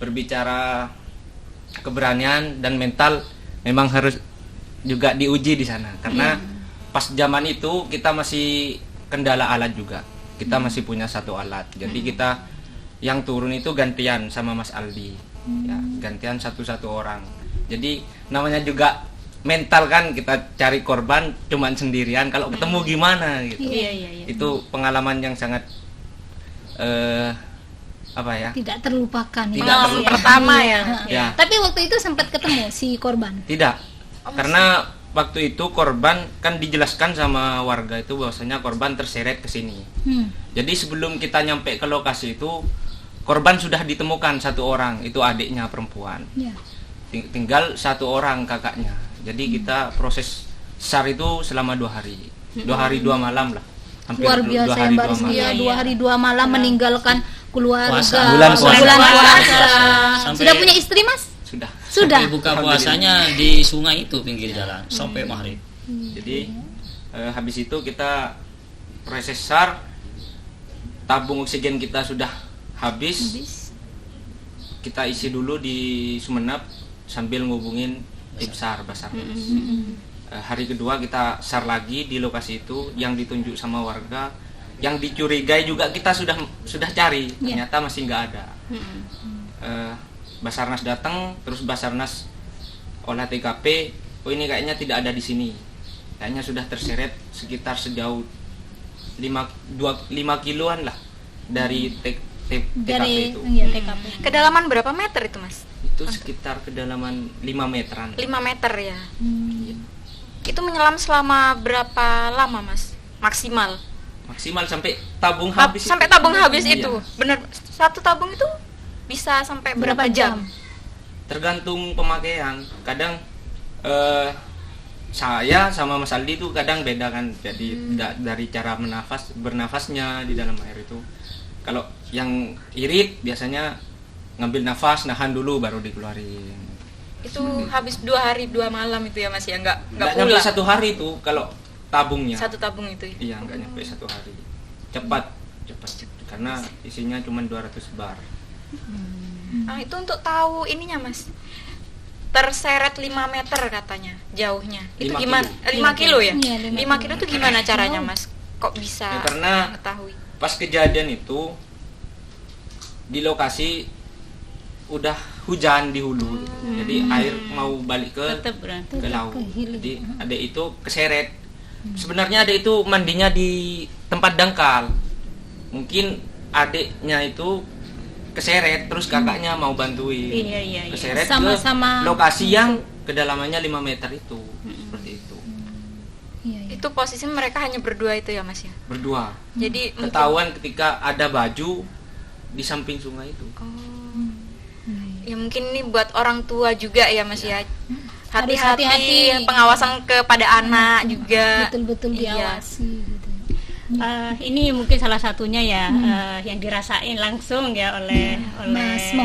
berbicara keberanian dan mental memang harus juga diuji di sana, karena pas zaman itu kita masih kendala alat juga, kita masih punya satu alat, jadi kita yang turun itu gantian sama Mas Aldi, ya gantian satu-satu orang. Jadi namanya juga mental kan, kita cari korban cuman sendirian, kalau ketemu gimana gitu. Itu pengalaman yang sangat tidak terlupakan. Pengalaman pertama ya. Tapi waktu itu sempat ketemu si korban? Tidak, karena waktu itu korban kan dijelaskan sama warga itu bahwasanya korban terseret ke sini. Jadi sebelum kita nyampe ke lokasi itu, korban sudah ditemukan satu orang, itu adiknya perempuan. Tinggal satu orang kakaknya. Jadi kita proses SAR itu selama 2 hari, 2 hari 2 malam lah. Hampir luar biasa yang baris dia 2 hari 2 malam meninggalkan keluarga. Bulan puasa. Sudah punya istri, Mas? Sudah. Sampai buka puasanya di sungai itu pinggir jalan sampai maghrib. Jadi habis itu kita proses SAR, tabung oksigen kita sudah habis. Kita isi dulu di Sumenep sambil ngubungin tim SAR Basarnas. Hari kedua kita SAR lagi di lokasi itu yang ditunjuk sama warga, yang dicurigai juga kita sudah cari, ternyata masih nggak ada. Basarnas datang, terus Basarnas olah TKP, oh ini kayaknya tidak ada di sini, kayaknya sudah terseret sekitar sejauh 5 kiloan lah dari TKP itu. TKP. Kedalaman berapa meter itu, Mas? Itu sekitar kedalaman 5 meteran. 5 meter ya. Itu menyelam selama berapa lama, Mas? Maksimal Sampai tabung habis. Sampai tabung habis itu. Bener, satu tabung itu bisa sampai berapa jam? Tergantung pemakaian. Kadang saya sama Mas Aldi itu kadang beda kan. Jadi dari cara bernafasnya di dalam air itu. Kalau yang irit biasanya ngambil nafas, nahan dulu baru dikeluarin. Itu habis 2 hari 2 malam itu ya, Mas ya, nggak nyampe pulang. 1 hari itu kalau tabungnya. Satu tabung itu. Iya, nggak nyampe 1 hari. Cepat. Karena isinya cuma 200 bar. Itu untuk tahu ininya, Mas. Terseret 5 meter katanya jauhnya. Itu 5 gimana? kilo. 5 kilo ya? Iya, 5 kilo itu gimana caranya, Mas? Kok bisa Ya, karena mengetahui? pas kejadian itu di lokasi udah hujan di hulu, jadi air mau balik ke laut. Jadi adek itu keseret. Sebenarnya adek itu mandinya di tempat dangkal. Mungkin adeknya itu keseret, terus kakaknya mau bantuin. Keseret Sama-sama. ke lokasi yang kedalamannya 5 meter itu. Seperti itu. Itu posisi mereka hanya berdua itu ya, Mas ya? Berdua. Jadi Ketahuan ketika ada baju di samping sungai itu. Ya mungkin ini buat orang tua juga ya, Mas ya. Harus Hati-hati hati-hati. Pengawasan kepada anak juga. Betul-betul Iya. diawasi gitu. Ini mungkin salah satunya ya yang dirasain langsung ya oleh Mas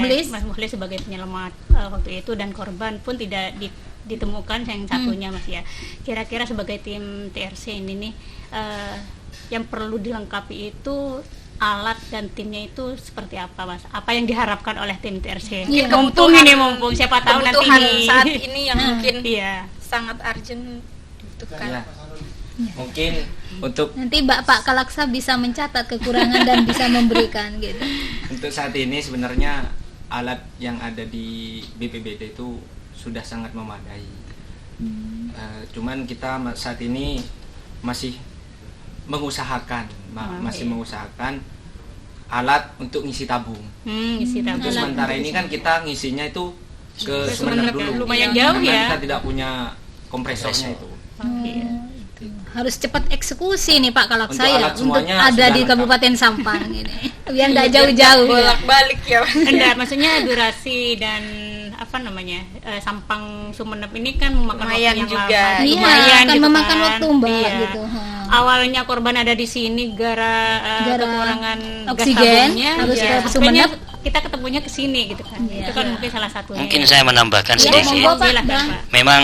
Mukhlis sebagai penyelamat waktu itu, dan korban pun tidak ditemukan yang satunya, Mas ya. Kira-kira sebagai tim TRC ini nih yang perlu dilengkapi itu alat dan timnya itu seperti apa, Mas? Apa yang diharapkan oleh tim TRC? Mumpung siapa tahu nanti saat ini yang mungkin sangat urgent dibutuhkan. Mungkin untuk nanti Pak Kalaksa bisa mencatat kekurangan dan bisa memberikan gitu. Untuk saat ini sebenarnya alat yang ada di BPBD itu sudah sangat memadai. Cuman kita saat ini masih mengusahakan alat untuk ngisi tabung. Untuk sementara ini kan kita ngisinya itu ke Sumenep dulu. Lumayan jauh karena ya. kita tidak punya kompresornya itu. Harus cepat eksekusi nih Pak Kalaksa Untuk ya alat untuk semuanya ada sudah di lengkap. Kabupaten Sampang ini. Biar nggak jauh-jauh. Bolak-balik ya. Enggak, maksudnya durasi dan Sampang Sumenep ini kan memakan Lumayan waktu yang juga. lama. Iya, Lumayan akan gitu memakan kan. waktu Mbak Iya. gitu. Awalnya korban ada di sini gara kekurangan oksigen, gas tabungnya, harus ke akhirnya Sumenep. kita ketemunya ke sini gitu kan. Itu kan mungkin salah satunya. Mungkin saya menambahkan Ya, sedikit. monggo, Pak. Silakan, Pak. Memang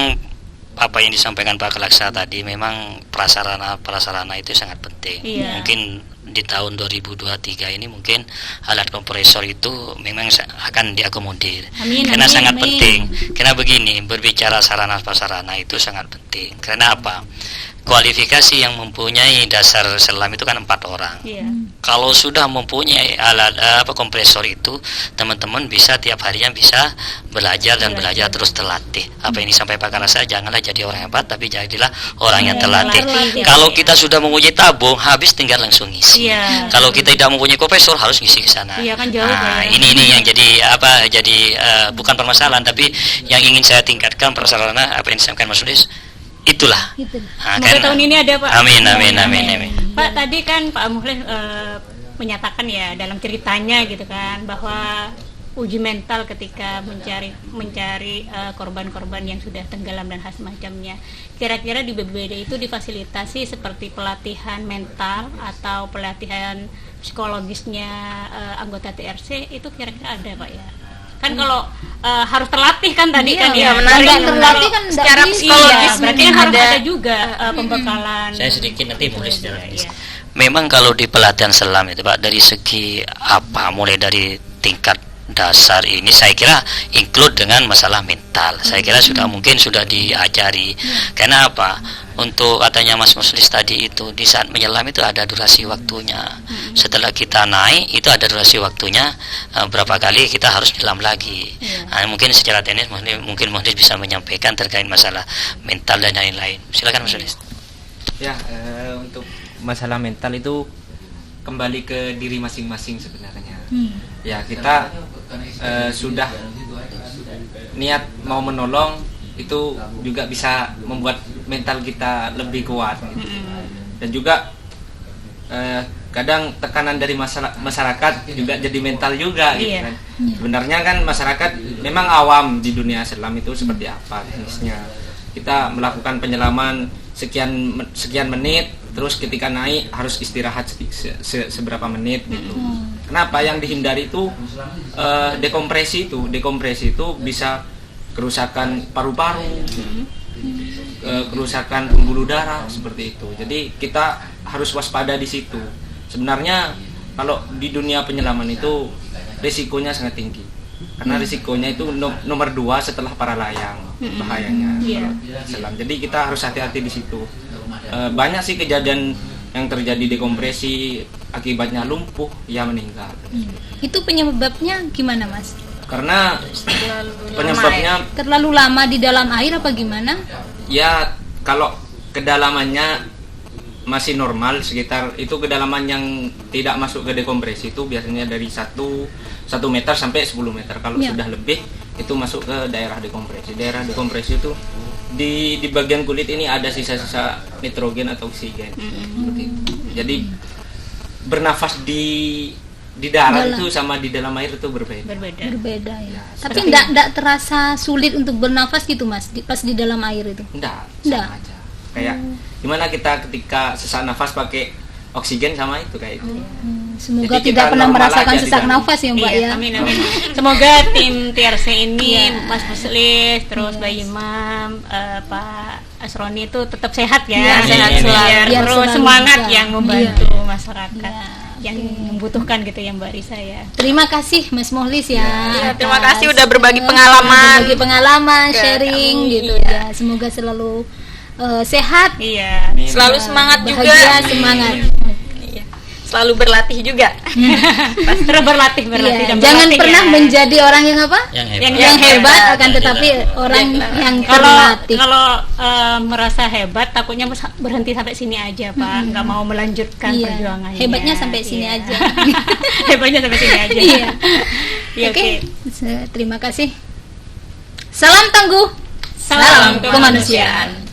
apa yang disampaikan Pak Kalaksa tadi, memang prasarana itu sangat penting. Iya. Mungkin di tahun 2023 ini mungkin alat kompresor itu memang akan diakomodir. Karena sangat penting. Karena begini, berbicara sarana prasarana itu sangat penting. Karena apa? Kualifikasi yang mempunyai dasar selam itu kan 4 orang. Kalau sudah mempunyai alat kompresor itu, teman-teman bisa tiap harinya bisa belajar dan belajar terus terlatih. Apa yang disampaikan Pak Rasa, janganlah jadi orang hebat, tapi jadilah orang yang terlatih. Kalau kita sudah mempunyai tabung, habis tinggal langsung ngisi. Kalau kita tidak mempunyai kompresor, harus ngisi ke sana. Kan jauh, ini yang jadi bukan permasalahan, tapi yang ingin saya tingkatkan prasarana apa yang disampaikan Mas Sulis. Itulah. Semoga tahun ini ada, Pak. Amin. Pak, tadi kan Pak Muhleh menyatakan ya dalam ceritanya gitu kan bahwa uji mental ketika mencari korban-korban yang sudah tenggelam dan hal semacamnya. Kira-kira di BPBD itu difasilitasi seperti pelatihan mental atau pelatihan psikologisnya anggota TRC itu kira-kira ada, Pak ya? Kan kalau harus terlatih kan tadi kan ya, menarik. Terlatih kan secara psikologis berarti kan harus ada juga pembekalan. Saya sedikit nanti mulai Memang kalau di pelatihan selam itu Pak, dari segi mulai dari tingkat dasar ini saya kira include dengan masalah mental. Saya kira mungkin sudah diajari. Karena apa? Untuk katanya Mas Muslis tadi itu di saat menyelam itu ada durasi waktunya. Setelah kita naik itu ada durasi waktunya, berapa kali kita harus nyelam lagi. Mungkin secara teknis mungkin Muslis bisa menyampaikan terkait masalah mental dan lain-lain. Silakan Mas Muslis. Ya, untuk masalah mental itu kembali ke diri masing-masing sebenarnya. Ya, kita sudah niat mau menolong itu juga bisa membuat mental kita lebih kuat gitu. Dan juga kadang tekanan dari masyarakat juga jadi mental juga gitu kan. Sebenarnya kan masyarakat memang awam di dunia selam itu seperti apa teknisnya. Kita melakukan penyelaman sekian menit, terus ketika naik harus istirahat seberapa menit gitu. Kenapa? Yang dihindari itu dekompresi itu bisa kerusakan paru-paru, kerusakan pembuluh darah seperti itu. Jadi kita harus waspada di situ. Sebenarnya kalau di dunia penyelaman itu risikonya sangat tinggi. Karena risikonya itu nomor 2 setelah para layang bahayanya selam. Jadi kita harus hati-hati di situ. Banyak sih kejadian yang terjadi dekompresi akibatnya lumpuh, ya meninggal. Itu penyebabnya gimana, Mas? Karena penyebabnya terlalu lama di dalam air apa gimana? Ya, kalau kedalamannya masih normal sekitar itu, kedalaman yang tidak masuk ke dekompresi itu biasanya dari 1 meter sampai 10 meter. Kalau sudah lebih itu masuk ke daerah dekompresi. Daerah dekompresi itu di bagian kulit ini ada sisa-sisa nitrogen atau oksigen. Seperti itu. Jadi bernafas di darat itu sama di dalam air itu berbeda ya. Tapi enggak terasa sulit untuk bernafas gitu, Mas, pas di dalam air itu? Enggak, sama aja. Kayak gimana kita ketika sesak nafas pakai oksigen sama itu kayak itu. Semoga tidak pernah merasakan sesak nafas ya, Mbak ya. Amin. Semoga tim TRC ini Mas Muslis, terus Mbak Imam, Pak Asroni itu tetap sehat ya, sehat selalu. Terus semangat yang membantu masyarakat yang membutuhkan gitu ya Mbak Risa ya. Terima kasih Mas Muhlis ya. Terima kasih udah berbagi pengalaman, sharing gitu ya. Semoga selalu sehat. Selalu semangat juga. Semangat. Selalu berlatih juga. Terus berlatih dan jangan pernah menjadi orang yang apa? Yang hebat, akan tetapi orang yang terlatih. Kalau merasa hebat, takutnya berhenti sampai sini aja, Pak. Nggak mau melanjutkan perjuangannya. Hebatnya sampai sini aja. Hebatnya sampai sini aja. Oke. Terima kasih. Salam tangguh. Salam kemanusiaan.